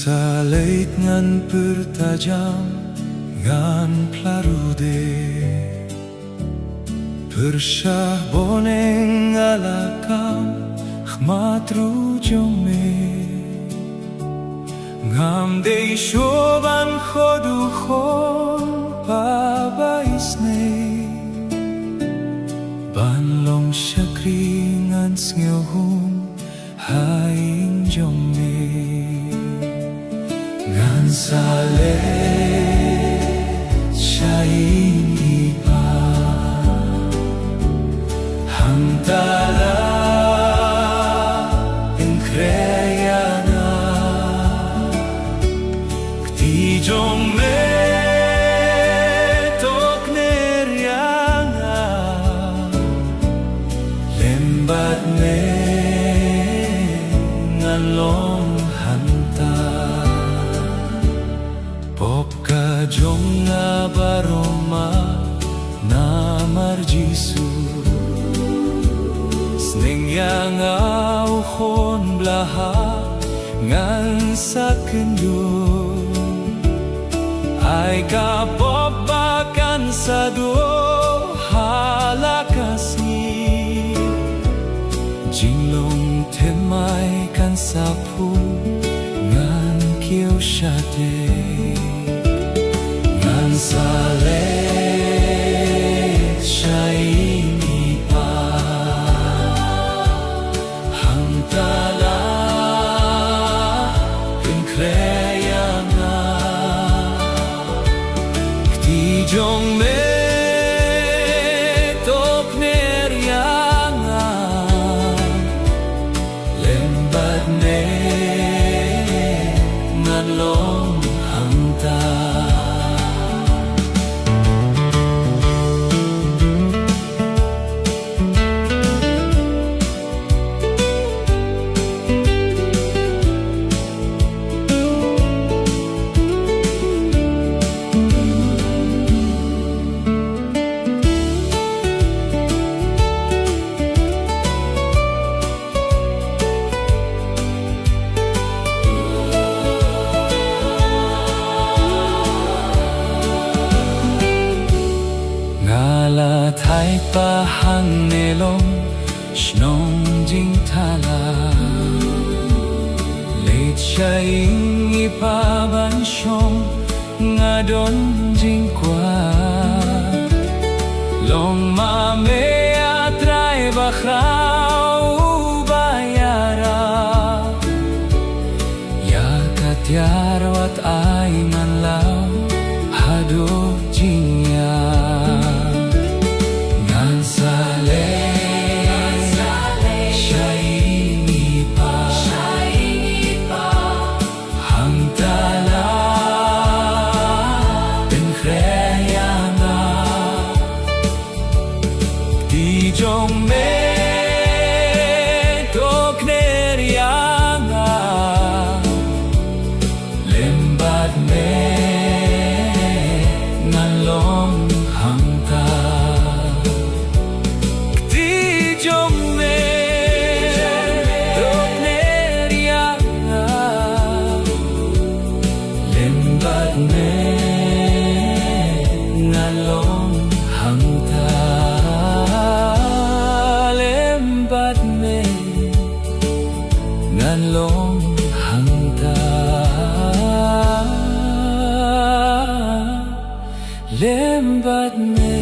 Saleit ngan pertajam ngan plarude Persyah boneng alakam khmatru jome Ngam dei shoban khodu khon pabaisne Ban long shakri ngan sngeohum haing jome Ngan sale shaing ipa Hamdala enkreyana Kti jong me tok neryanga Lembat me ngan long hanta Jong nga baroma namar Jisu Sneng yang au khon blaha ngan sa kendu Ai ka popakan sa do halakas ni Jinglong temai kan sapu ngan kieu shate Sale shaing ipa Hamdala enkreyana Kti jong me tok neryanga Lembat ne ngan long hamta Thai pa hang nelom shnong jing thala Leit shaing ipa ban shom ngadon jing kwa Long ma me atrai bakhrau bayara Ya katyar wat ai man lau hado jingya Jong me tok neryanga Lembat me ngan long hamta Kti jong me tok neryanga Lembat me ngan long hamta Ngan long hangta Lembat me